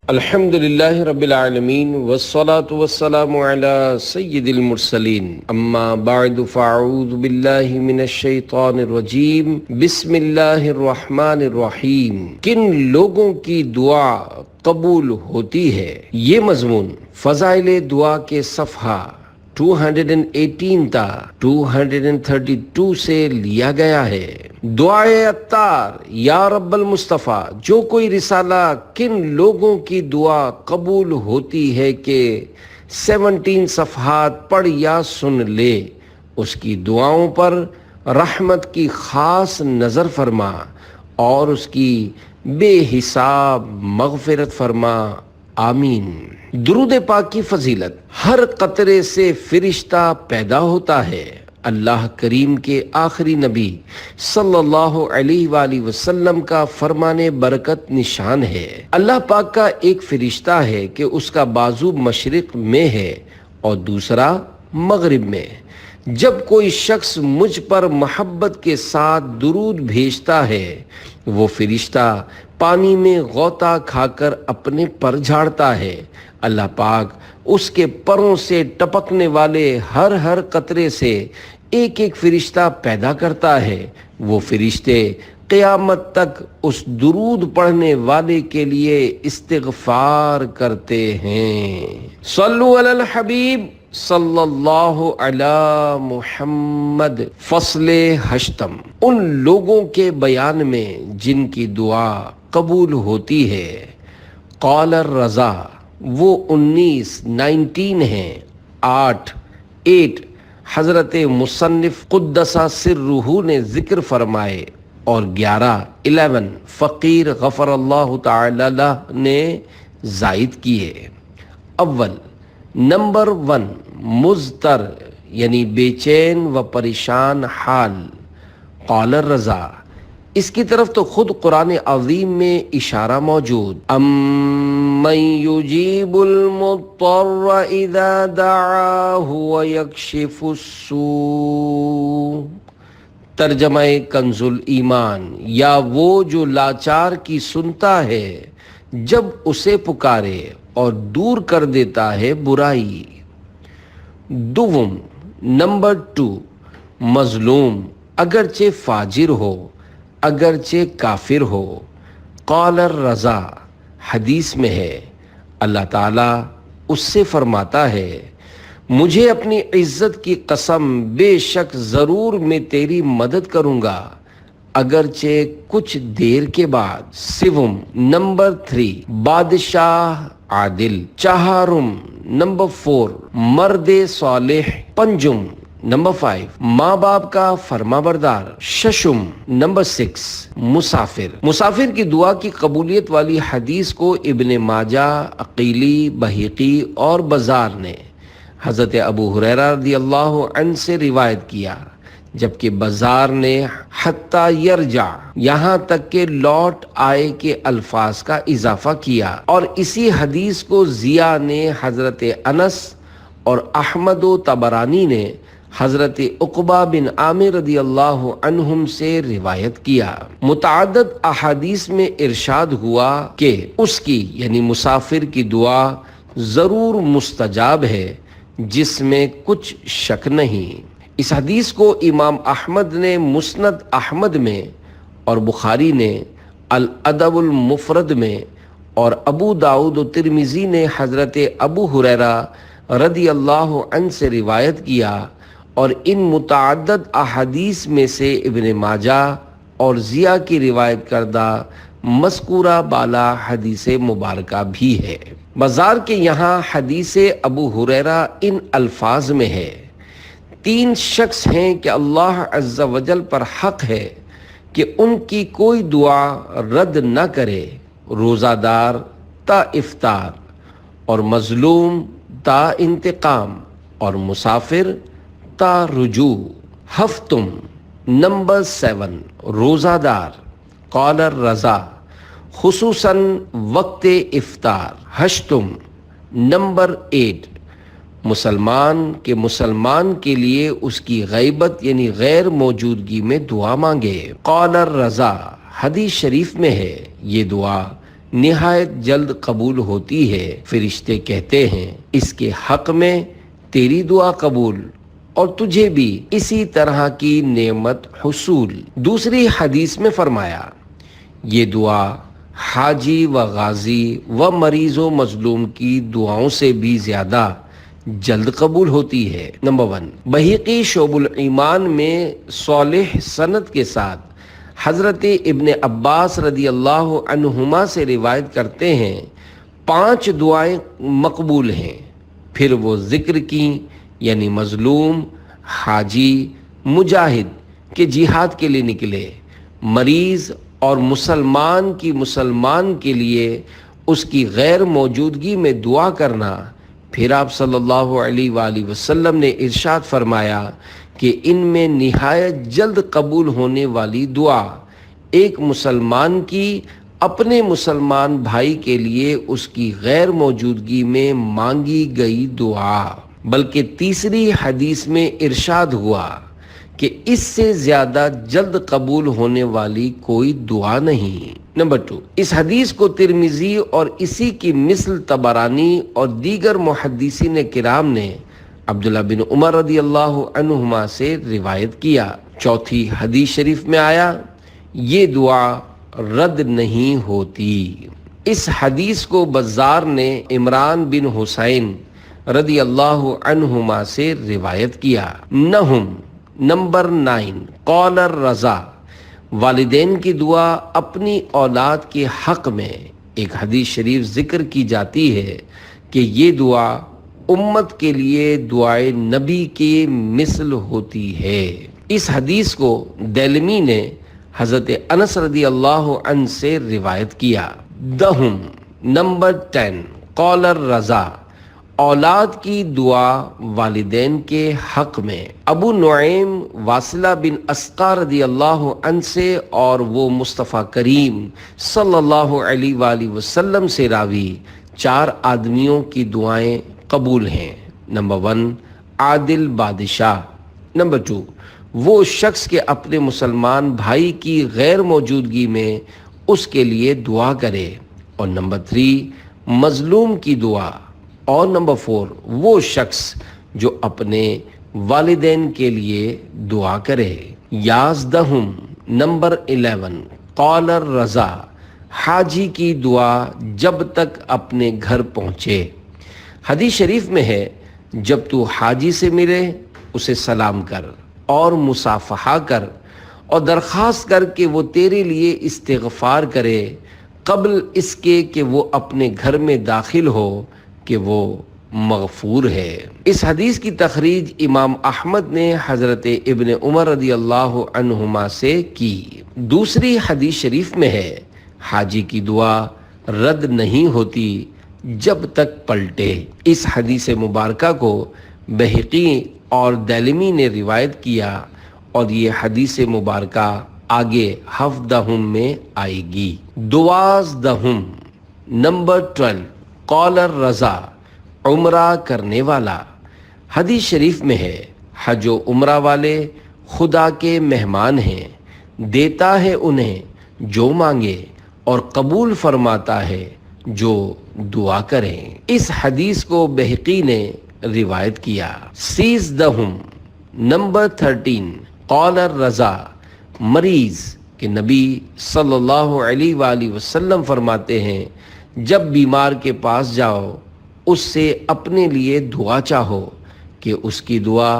الحمد للہ رب العالمین والصلاة والسلام علی سید المرسلین اما بعد فاعوذ باللہ من الشیطان الرجیم بسم اللہ الرحمن الرحیم۔ کن لوگوں کی دعا قبول ہوتی ہے؟ یہ مضمون فضائل دعا کے صفحہ 218 تا 232 سے لیا گیا ہے۔ دعائے عطار یا رب المصطفیٰ، جو کوئی رسالہ کن لوگوں کی دعا قبول ہوتی ہے کہ 17 صفحات پڑھ یا سن لے، اس کی دعاؤں پر رحمت کی خاص نظر فرما اور اس کی بے حساب مغفرت فرما، آمین۔ درود پاک کی فضیلت۔ ہر قطرے سے فرشتہ پیدا ہوتا ہے۔ اللہ کریم کے آخری نبی صلی اللہ علیہ وآلہ وسلم کا فرمان برکت نشان ہے۔ اللہ پاک کا ایک فرشتہ ہے کہ اس کا بازو مشرق میں ہے اور دوسرا مغرب میں۔ جب کوئی شخص مجھ پر محبت کے ساتھ درود بھیجتا ہے، وہ فرشتہ پانی میں غوطہ کھا کر اپنے پر جھاڑتا ہے۔ اللہ پاک اس کے پروں سے ٹپکنے والے ہر قطرے سے ایک ایک فرشتہ پیدا کرتا ہے۔ وہ فرشتے قیامت تک اس درود پڑھنے والے کے لیے استغفار کرتے ہیں۔ صلو علی الحبیب صلی اللہ علی محمد۔ فصل ہشتم، ان لوگوں کے بیان میں جن کی دعا قبول ہوتی ہے۔ قال الرضا، وہ 19 ہیں۔ 8 حضرت مصنف قدس سرہ نے ذکر فرمائے اور 11 فقیر غفر اللہ تعالی لہ نے زائد کیے۔ اول، نمبر 1، مضطر یعنی بے چین و پریشان حال۔ قال الرضا، اس کی طرف تو خود قرآن عظیم میں اشارہ موجود۔ امن یجیب المضطر اذا دعاہ ویکشف السوء۔ ترجمہ کنز الایمان، یا وہ جو لاچار کی سنتا ہے جب اسے پکارے اور دور کر دیتا ہے برائی۔ دوم، نمبر 2، مظلوم اگرچہ فاجر ہو، اگرچہ کافر ہو۔ قال الرضا، حدیث میں ہے اللہ تعالیٰ اس سے فرماتا ہے، مجھے اپنی عزت کی قسم بے شک ضرور میں تیری مدد کروں گا اگرچہ کچھ دیر کے بعد۔ سوم، نمبر 3، بادشاہ عادل۔ چہارم، نمبر 4، مرد صالح۔ پنجم، نمبر 5، ماں باپ کا فرما بردار۔ ششم، نمبر 6، مسافر کی دعا کی قبولیت والی حدیث کو ابن ماجہ، عقیلی، بہقی اور بزار نے حضرت ابو ہریرہ رضی اللہ عنہ سے روایت کیا، جبکہ بزار نے حتی یرجع، یہاں تک کہ لوٹ آئے کے الفاظ کا اضافہ کیا، اور اسی حدیث کو ضیاء نے حضرت انس اور احمد و طبرانی نے حضرت عقبہ بن عامر رضی اللہ عنہم سے روایت کیا۔ متعدد احادیث میں ارشاد ہوا کہ اس کی یعنی مسافر کی دعا ضرور مستجاب ہے، جس میں کچھ شک نہیں۔ اس حدیث کو امام احمد نے مسند احمد میں اور بخاری نے الادب المفرد میں اور ابو داؤد و ترمذی نے حضرت ابو ہریرہ رضی اللہ عنہ سے روایت کیا، اور ان متعدد احادیث میں سے ابن ماجہ اور ضیاء کی روایت کردہ مذکورہ بالا حدیث مبارکہ بھی ہے۔ بزار کے یہاں حدیث ابو ہریرہ ان الفاظ میں ہے، 3 شخص ہیں کہ اللہ عز و جل پر حق ہے کہ ان کی کوئی دعا رد نہ کرے، روزہ دار تا افطار، اور مظلوم تا انتقام، اور مسافر تا رجوع۔ ہفتم، نمبر 7، روزہ دار۔ قال الرضا، خصوصاً وقت افطار۔ ہشتم، نمبر 8، مسلمان کے لیے اس کی غیبت یعنی غیر موجودگی میں دعا مانگے۔ قال الرضا، حدیث شریف میں ہے یہ دعا نہایت جلد قبول ہوتی ہے۔ فرشتے کہتے ہیں اس کے حق میں تیری دعا قبول اور تجھے بھی اسی طرح کی نعمت حصول۔ دوسری حدیث میں فرمایا یہ دعا حاجی و غازی و مریض و مظلوم کی دعاؤں سے بھی زیادہ جلد قبول ہوتی ہے۔ نمبر 1، بہقی شعب الایمان میں صالح سند کے ساتھ حضرت ابن عباس رضی اللہ عنہما سے روایت کرتے ہیں 5 دعائیں مقبول ہیں، پھر وہ ذکر کی، یعنی مظلوم، حاجی، مجاہد کہ جہاد کے لیے نکلے، مریض اور مسلمان کے لیے اس کی غیر موجودگی میں دعا کرنا۔ پھر آپ صلی اللہ علیہ وآلہ وسلم نے ارشاد فرمایا کہ ان میں نہایت جلد قبول ہونے والی دعا ایک مسلمان کی اپنے مسلمان بھائی کے لیے اس کی غیر موجودگی میں مانگی گئی دعا۔ بلکہ تیسری حدیث میں ارشاد ہوا کہ اس سے زیادہ جلد قبول ہونے والی کوئی دعا نہیں۔ نمبر 2، اس حدیث کو ترمذی اور اسی کی مثل طبرانی اور دیگر محدثین کرام نے عبداللہ بن عمر رضی اللہ عنہما سے روایت کیا۔ چوتھی حدیث شریف میں آیا یہ دعا رد نہیں ہوتی۔ اس حدیث کو بزار نے عمران بن حسین رضی اللہ عنہما سے روایت کیا۔ نمبر 9، قول الرضا، والدین کی دعا اپنی اولاد کے حق میں۔ ایک حدیث شریف ذکر کی جاتی ہے کہ یہ دعا امت کے لیے دعائے نبی کے مثل ہوتی ہے۔ اس حدیث کو دیلمی نے حضرت انس رضی اللہ عنہ سے روایت کیا۔ نمبر 10، قول الرضا، اولاد کی دعا والدین کے حق میں۔ ابو نعیم واصلہ بن اسقر رضی اللہ عنہ سے اور وہ مصطفیٰ کریم صلی اللہ علیہ وآلہ وسلم سے راوی 4 آدمیوں کی دعائیں قبول ہیں۔ نمبر 1، عادل بادشاہ۔ نمبر 2، وہ شخص کے اپنے مسلمان بھائی کی غیر موجودگی میں اس کے لیے دعا کرے، اور نمبر 3، مظلوم کی دعا، اور نمبر 4، وہ شخص جو اپنے والدین کے لیے دعا کرے۔ 11، نمبر 11، قول الرضا، حاجی کی دعا جب تک اپنے گھر پہنچے۔ حدیث شریف میں ہے جب تو حاجی سے ملے اسے سلام کر اور مصافحہ کر اور درخواست کر کہ وہ تیرے لیے استغفار کرے قبل اس کے کہ وہ اپنے گھر میں داخل ہو کہ وہ مغفور ہے۔ اس حدیث کی تخریج امام احمد نے حضرت ابن عمر رضی اللہ عنہما سے کی۔ دوسری حدیث شریف میں ہے حاجی کی دعا رد نہیں ہوتی جب تک پلٹے۔ اس حدیث مبارکہ کو بہقی اور دیلمی نے روایت کیا اور یہ حدیث مبارکہ آگے 17 میں آئے گی۔ 12، نمبر 12، قول الرضا، عمرہ کرنے والا۔ حدیث شریف میں ہے حج و عمرہ والے خدا کے مہمان ہیں، دیتا ہے انہیں جو مانگے اور قبول فرماتا ہے جو دعا کریں۔ اس حدیث کو بہقی نے روایت کیا۔ 13، نمبر 13، قول الرضا، مریض کہ نبی صلی اللہ علیہ وآلہ وسلم فرماتے ہیں جب بیمار کے پاس جاؤ اس سے اپنے لیے دعا چاہو کہ اس کی دعا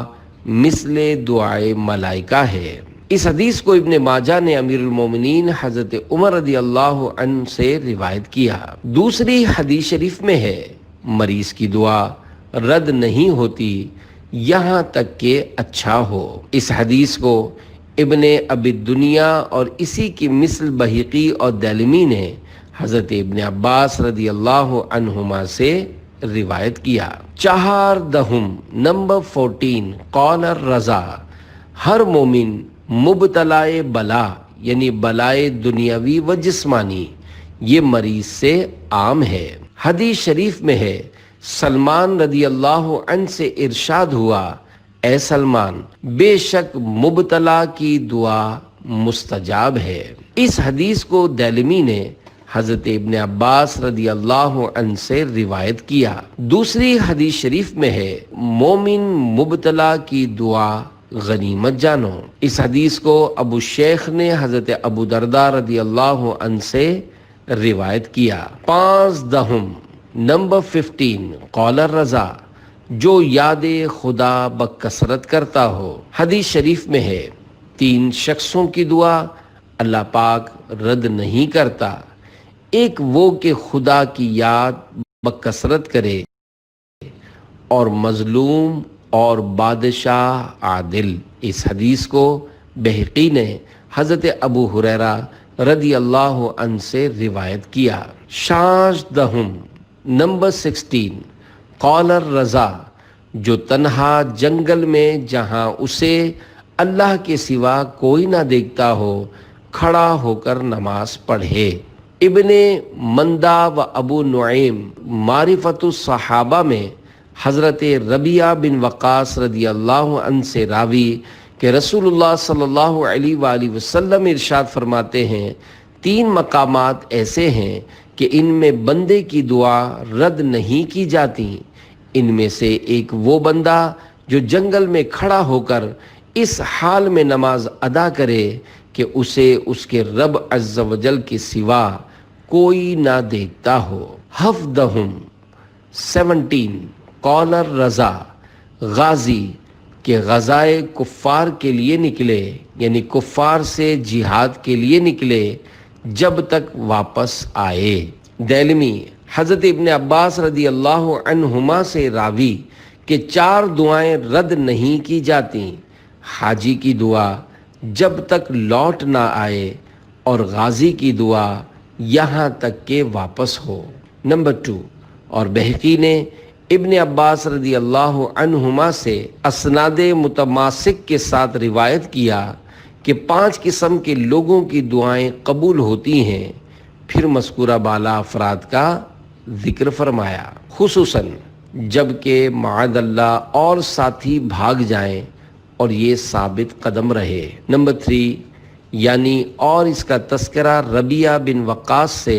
مثل دعائے ملائکہ ہے۔ اس حدیث کو ابن ماجہ نے امیر المومنین حضرت عمر رضی اللہ عنہ سے روایت کیا۔ دوسری حدیث شریف میں ہے مریض کی دعا رد نہیں ہوتی یہاں تک کہ اچھا ہو۔ اس حدیث کو ابن ابی الدنیا اور اسی کی مثل بہقی اور دیلمی نے حضرت ابن عباس رضی اللہ عنہما سے روایت کیا۔ 14، نمبر 14، قول الرضا، ہر مومن مبتلائے بلا یعنی بلائے دنیاوی و جسمانی یہ مریض سے عام ہے۔ حدیث شریف میں ہے سلمان رضی اللہ عنہ سے ارشاد ہوا اے سلمان بے شک مبتلا کی دعا مستجاب ہے۔ اس حدیث کو دیلمی نے حضرت ابن عباس رضی اللہ عنہ سے روایت کیا۔ دوسری حدیث شریف میں ہے مومن مبتلا کی دعا غنیمت جانو۔ اس حدیث کو ابو شیخ نے حضرت ابو درداء رضی اللہ عنہ سے روایت کیا۔ 15 نمبر 15 قول الرضا، جو یاد خدا بکثرت کرتا ہو۔ حدیث شریف میں ہے 3 شخصوں کی دعا اللہ پاک رد نہیں کرتا، ایک وہ کہ خدا کی یاد بکثرت کرے، اور مظلوم اور بادشاہ عادل۔ اس حدیث کو بہقی نے حضرت ابو ہریرہ رضی اللہ عنہ سے روایت کیا۔ 16 نمبر 16 قول الرضا، جو تنہا جنگل میں جہاں اسے اللہ کے سوا کوئی نہ دیکھتا ہو کھڑا ہو کر نماز پڑھے۔ ابن مندہ و ابو نعیم معرفت الصحابہ میں حضرت ربیعہ بن وقاص رضی اللہ عنہ سے راوی کہ رسول اللہ صلی اللہ علیہ وآلہ وسلم ارشاد فرماتے ہیں 3 مقامات ایسے ہیں کہ ان میں بندے کی دعا رد نہیں کی جاتی۔ ان میں سے ایک وہ بندہ جو جنگل میں کھڑا ہو کر اس حال میں نماز ادا کرے کہ اسے اس کے رب عز و جل کے سوا کوئی نہ دیکھتا ہو۔ 17 قول الرضا، غازی کہ غزائے کفار کے لیے نکلے، یعنی کفار سے جہاد کے لیے نکلے جب تک واپس آئے۔ دیلمی حضرت ابن عباس رضی اللہ عنہما سے راوی کہ 4 دعائیں رد نہیں کی جاتی، حاجی کی دعا جب تک لوٹ نہ آئے، اور غازی کی دعا یہاں تک کہ واپس ہو۔ نمبر 2، اور بہقی نے ابن عباس رضی اللہ عنہما سے اسناد متماسک کے ساتھ روایت کیا کہ 5 قسم کے لوگوں کی دعائیں قبول ہوتی ہیں، پھر مذکورہ بالا افراد کا ذکر فرمایا، خصوصاً جب کہ معاذ اللہ اور ساتھی بھاگ جائیں اور یہ ثابت قدم رہے۔ نمبر 3، یعنی اور اس کا تذکرہ ربیعہ بن وقاص سے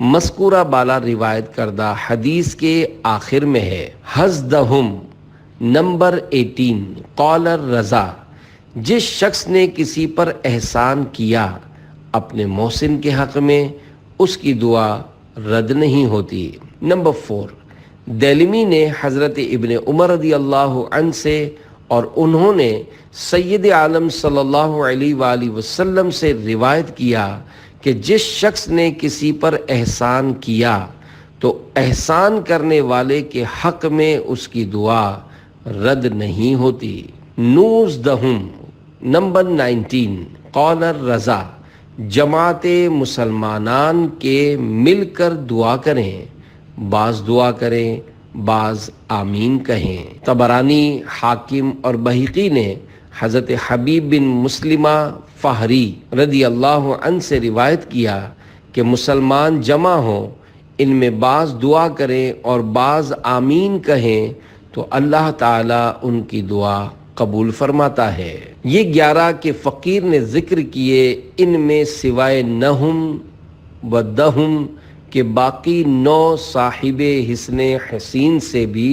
مذکورہ بالا روایت کردہ حدیث کے آخر میں ہے۔ حزدہم نمبر 18 قول الرضا، جس شخص نے کسی پر احسان کیا اپنے محسن کے حق میں اس کی دعا رد نہیں ہوتی۔ نمبر 4، دیلمی نے حضرت ابن عمر رضی اللہ عنہ سے اور انہوں نے سید عالم صلی اللہ علیہ وآلہ وسلم سے روایت کیا کہ جس شخص نے کسی پر احسان کیا تو احسان کرنے والے کے حق میں اس کی دعا رد نہیں ہوتی۔ 19 نمبر 19 قول الرضا، جماعت مسلمانان کے مل کر دعا کریں، بعض دعا کریں بعض آمین کہیں۔ طبرانی، حاکم اور بہقی نے حضرت حبیب بن مسلمہ فہری رضی اللہ عنہ سے روایت کیا کہ مسلمان جمع ہوں، ان میں بعض دعا کریں اور بعض آمین کہیں تو اللہ تعالیٰ ان کی دعا قبول فرماتا ہے۔ یہ 11 کے فقیر نے ذکر کیے، ان میں سوائے نہم و دہم کہ باقی 9 صاحب حسن حسین سے بھی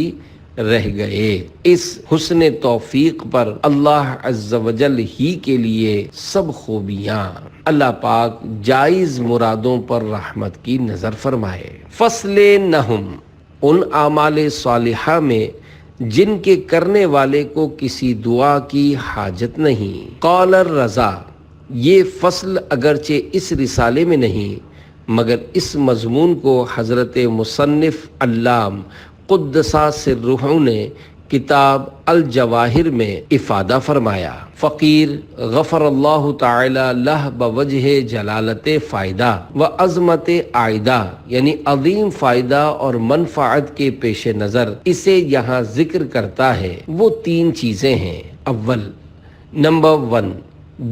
رہ گئے۔ اس حسن توفیق پر اللہ عز و جل ہی کے لیے سب خوبیاں۔ اللہ پاک جائز مرادوں پر رحمت کی نظر فرمائے۔ فصل نہم، ان اعمال صالحہ میں جن کے کرنے والے کو کسی دعا کی حاجت نہیں۔ قول الرضا، یہ فصل اگرچہ اس رسالے میں نہیں مگر اس مضمون کو حضرت مصنف علام قدسہ سرہ نے کتاب الجواہر میں افادہ فرمایا۔ فقیر غفر اللہ تعالی لہ بوجہ جلالت فائدہ و عظمت عائدہ، یعنی عظیم فائدہ اور منفعت کے پیش نظر اسے یہاں ذکر کرتا ہے۔ وہ 3 چیزیں ہیں۔ اول، نمبر 1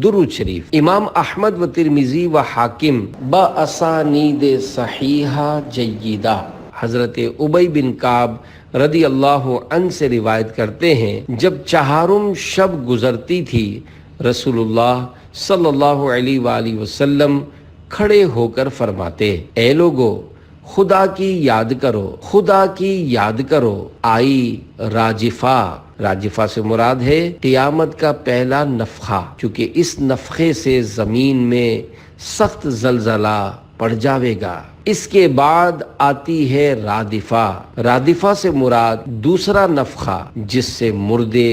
درود شریف۔ امام احمد و ترمذی و حاکم باسانید صحیحہ جیدہ حضرت ابی بن کعب رضی اللہ عنہ سے روایت کرتے ہیں، جب 4 شب گزرتی تھی رسول اللہ صلی اللہ علیہ وآلہ وسلم کھڑے ہو کر فرماتے، اے لوگو خدا کی یاد کرو، خدا کی یاد کرو، آئی راجفہ۔ راجفہ سے مراد ہے قیامت کا پہلا نفخہ، کیونکہ اس نفخے سے زمین میں سخت زلزلہ پڑ جاوے گا۔ اس کے بعد آتی ہے رادفہ۔ رادفہ سے مراد دوسرا نفخہ جس سے مردے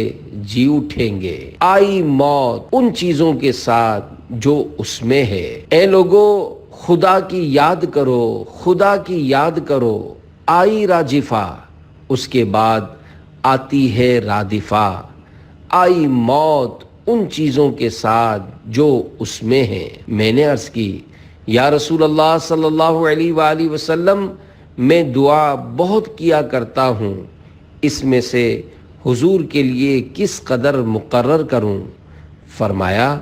جی اٹھیں گے۔ آئی موت ان چیزوں کے ساتھ جو اس میں ہے۔ اے لوگو خدا کی یاد کرو، خدا کی یاد کرو، آئی راجفہ۔ اس کے بعد آتی ہے رادفہ، آئی موت ان چیزوں کے ساتھ جو اس میں ہے۔ میں نے عرض کی، یا رسول اللہ صلی اللہ علیہ وآلہ وسلم، میں دعا بہت کیا کرتا ہوں، اس میں سے حضور کے لیے کس قدر مقرر کروں؟ فرمایا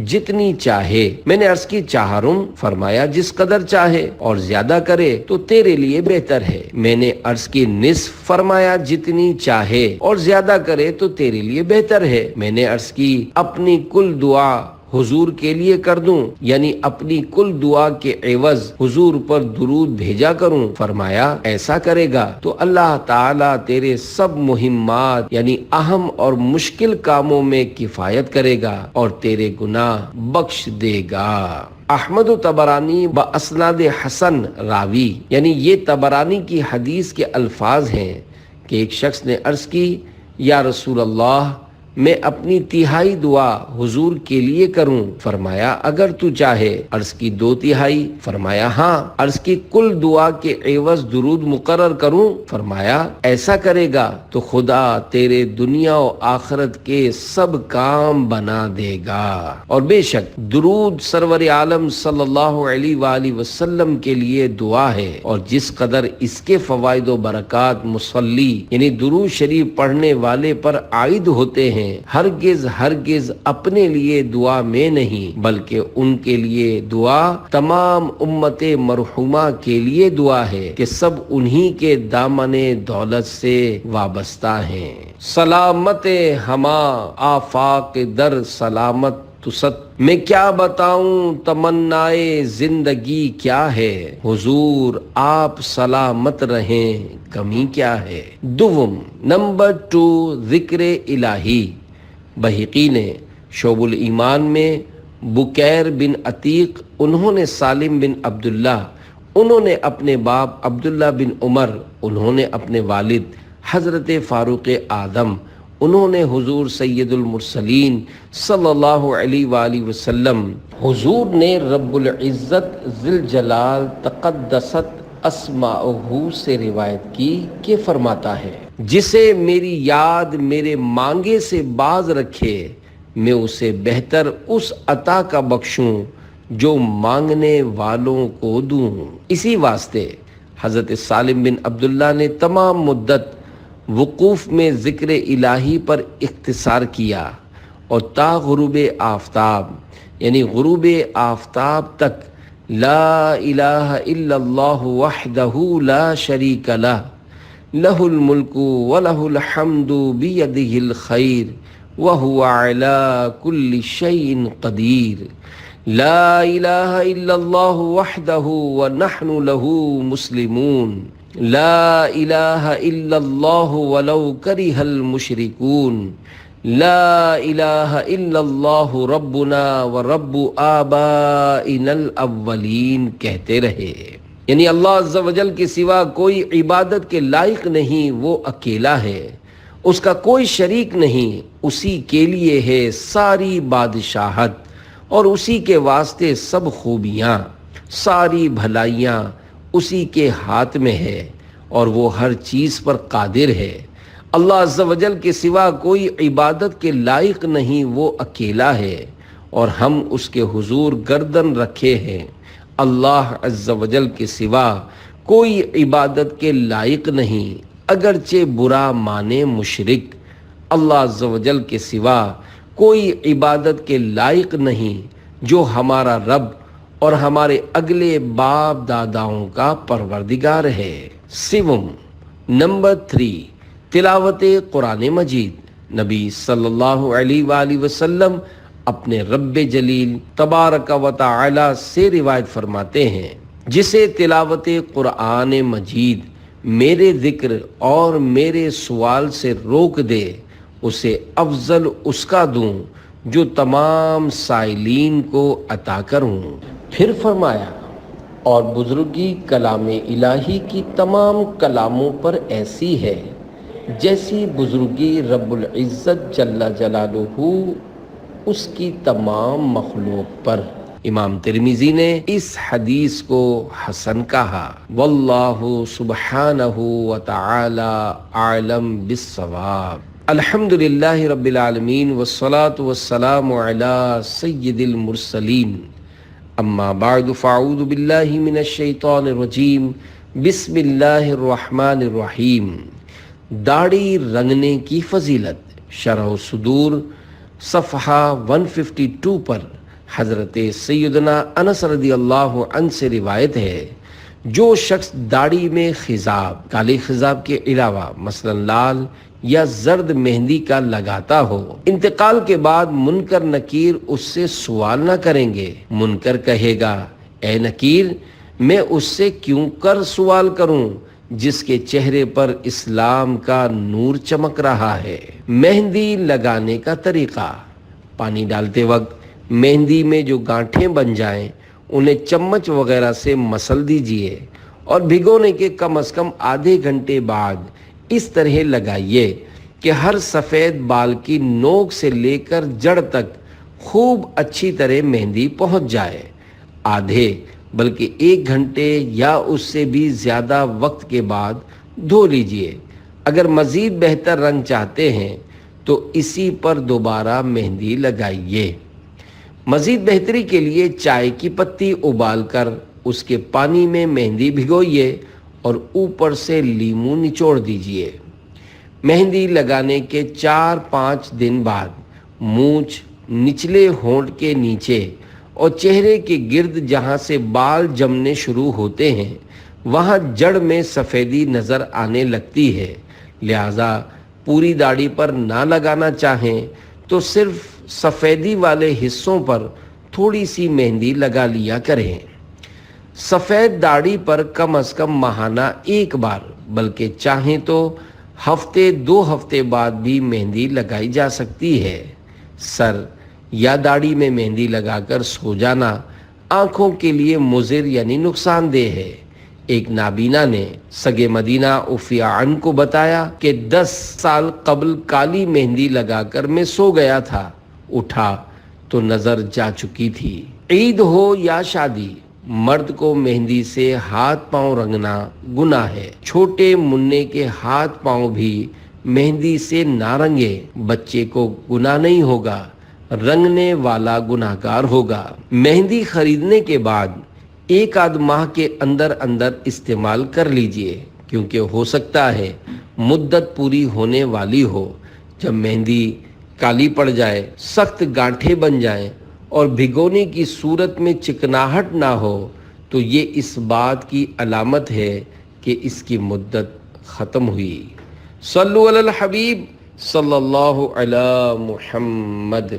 جتنی چاہے۔ میں نے عرض کی چہارم؟ فرمایا جس قدر چاہے، اور زیادہ کرے تو تیرے لیے بہتر ہے۔ میں نے عرض کی نصف؟ فرمایا جتنی چاہے اور زیادہ کرے تو تیرے لیے بہتر ہے۔ میں نے عرض کی اپنی کل دعا حضور کے لیے کر دوں، یعنی اپنی کل دعا کے عوض حضور پر درود بھیجا کروں؟ فرمایا ایسا کرے گا تو اللہ تعالیٰ تیرے سب مہمات یعنی اہم اور مشکل کاموں میں کفایت کرے گا اور تیرے گناہ بخش دے گا۔ احمد و طبرانی باسناد حسن راوی، یعنی یہ طبرانی کی حدیث کے الفاظ ہیں کہ ایک شخص نے عرض کی، یا رسول اللہ میں اپنی تہائی دعا حضور کے لیے کروں؟ فرمایا اگر تو چاہے۔ عرض کی 2/3؟ فرمایا ہاں۔ عرض کی کل دعا کے عوض درود مقرر کروں؟ فرمایا ایسا کرے گا تو خدا تیرے دنیا و آخرت کے سب کام بنا دے گا۔ اور بے شک درود سرور عالم صلی اللہ علیہ وآلہ وسلم کے لیے دعا ہے، اور جس قدر اس کے فوائد و برکات مصلی یعنی درود شریف پڑھنے والے پر عائد ہوتے ہیں، ہرگز اپنے لیے دعا میں نہیں بلکہ ان کے لیے دعا تمام امت مرحومہ کے لیے دعا ہے کہ سب انہی کے دامن دولت سے وابستہ ہیں۔ سلامت ہما آفاق در سلامت تست، میں کیا بتاؤں تمنائے زندگی کیا ہے، حضور آپ سلامت رہیں کمی کیا ہے۔ دوم، نمبر 2، ذکر الہی۔ بہقی نے شعب الایمان میں بکیر بن عتیق، انہوں نے سالم بن عبداللہ، انہوں نے اپنے باپ عبداللہ بن عمر، انہوں نے اپنے والد حضرت فاروق اعظم، انہوں نے حضور سید المرسلین صلی اللہ علیہ وآلہ وسلم، حضور نے رب العزت ذوالجلال تقدست اسماءہ سے روایت کی کہ فرماتا ہے، جسے میری یاد میرے مانگے سے باز رکھے، میں اسے بہتر اس عطا کا بخشوں جو مانگنے والوں کو دوں۔ اسی واسطے حضرت سالم بن عبداللہ نے تمام مدت وقوف میں ذکر الہی پر اختصار کیا، اور تا غروب آفتاب یعنی غروب آفتاب تک لا الہ الا اللہ وحدہ لا شریک لہ، لہ الملک ولہ الحمد بیدہ الخیر وہو علی کل شیء قدیر، لا الہ الا اللہ وحدہ ونحن لہ مسلمون، لا الہ الا اللہ ولو کرہ المشرکون، لا الہ الا اللہ ربنا ورب آبائنا الاولین کہتے رہے۔ یعنی اللہ عز و جل کے سوا کوئی عبادت کے لائق نہیں، وہ اکیلا ہے، اس کا کوئی شریک نہیں، اسی کے لیے ہے ساری بادشاہت، اور اسی کے واسطے سب خوبیاں، ساری بھلائیاں اسی کے ہاتھ میں ہے، اور وہ ہر چیز پر قادر ہے۔ اللہ عز و جل کے سوا کوئی عبادت کے لائق نہیں، وہ اکیلا ہے، اور ہم اس کے حضور گردن رکھے ہیں۔ اللہ عز و جل کے سوا کوئی عبادت کے لائق نہیں، اگرچہ برا مانے مشرک۔ اللہ عز و جل کے سوا کوئی عبادت کے لائق نہیں جو ہمارا رب اور ہمارے اگلے باپ داداؤں کا پروردگار ہے۔ سوم، نمبر 3، تلاوت قرآن مجید۔ نبی صلی اللہ علیہ وآلہ وسلم اپنے رب جلیل تبارک و تعالی سے روایت فرماتے ہیں، جسے تلاوت قرآن مجید میرے ذکر اور میرے سوال سے روک دے، اسے افضل اس کا دوں جو تمام سائلین کو عطا کروں۔ پھر فرمایا، اور بزرگی کلام الہی کی تمام کلاموں پر ایسی ہے جیسی بزرگی رب العزت جل جلالہ اس کی تمام مخلوق پر۔ امام ترمذی نے اس حدیث کو حسن کہا۔ واللہ سبحانہ وتعالی اعلم بالصواب۔ الحمدللہ رب العالمین والصلاة والسلام علی سید المرسلین، اما بعد فاعوذ باللہ من الشیطان الرجیم، بسم اللہ الرحمن الرحیم۔ داڑھی رنگنے کی فضیلت، شرح صدور صفحہ 152 پر حضرت سیدنا انس رضی اللہ عنہ سے روایت ہے، جو شخص داڑھی میں خضاب، کالے خضاب کے علاوہ مثلا لال یا زرد مہندی کا لگاتا ہو، انتقال کے بعد منکر نکیر اس سے سوال نہ کریں گے۔ منکر کہے گا، اے نکیر، میں اس سے کیوں کر سوال کروں جس کے چہرے پر اسلام کا نور چمک رہا ہے۔ مہندی لگانے کا طریقہ، پانی ڈالتے وقت مہندی میں جو گانٹھیں بن جائیں انہیں چمچ وغیرہ سے مسل دیجئے اور بھگونے کے کم از کم آدھے گھنٹے بعد اس طرح لگائیے کہ ہر سفید بال کی نوک سے لے کر جڑ تک خوب اچھی طرح مہندی پہنچ جائے۔ آدھے بلکہ 1 گھنٹے یا اس سے بھی زیادہ وقت کے بعد دھو لیجئے۔ اگر مزید بہتر رنگ چاہتے ہیں تو اسی پر دوبارہ مہندی لگائیے۔ مزید بہتری کے لیے چائے کی پتی ابال کر اس کے پانی میں مہندی بھگوئیے اور اوپر سے لیموں نچوڑ دیجئے۔ مہندی لگانے کے 4-5 دن بعد مونچھ، نچلے ہونٹ کے نیچے اور چہرے کے گرد جہاں سے بال جمنے شروع ہوتے ہیں وہاں جڑ میں سفیدی نظر آنے لگتی ہے، لہذا پوری داڑھی پر نہ لگانا چاہیں تو صرف سفیدی والے حصوں پر تھوڑی سی مہندی لگا لیا کریں۔ سفید داڑھی پر کم از کم ماہانہ 1 بار بلکہ چاہیں تو ہفتے 2 ہفتے بعد بھی مہندی لگائی جا سکتی ہے۔ سر یا داڑھی میں مہندی لگا کر سو جانا آنکھوں کے لیے مضر یعنی نقصان دہ ہے۔ ایک نابینا نے سگے مدینہ عفیہ عنہ کو بتایا کہ 10 سال قبل کالی مہندی لگا کر میں سو گیا تھا، اٹھا تو نظر جا چکی تھی۔ عید ہو یا شادی، مرد کو مہندی سے ہاتھ پاؤں رنگنا گناہ ہے۔ چھوٹے منع کے ہاتھ پاؤں بھی مہندی سے نہ رنگے، بچے کو گناہ نہیں ہوگا، رنگنے والا گناہگار ہوگا۔ مہندی خریدنے کے بعد 1 ماہ کے اندر استعمال کر لیجئے، کیونکہ ہو سکتا ہے مدت پوری ہونے والی ہو۔ جب مہندی کالی پڑ جائے، سخت گانٹھیں بن جائیں اور بھگونے کی صورت میں چکناہٹ نہ ہو تو یہ اس بات کی علامت ہے کہ اس کی مدت ختم ہوئی۔ صلو علی الحبیب صلی اللہ علی محمد۔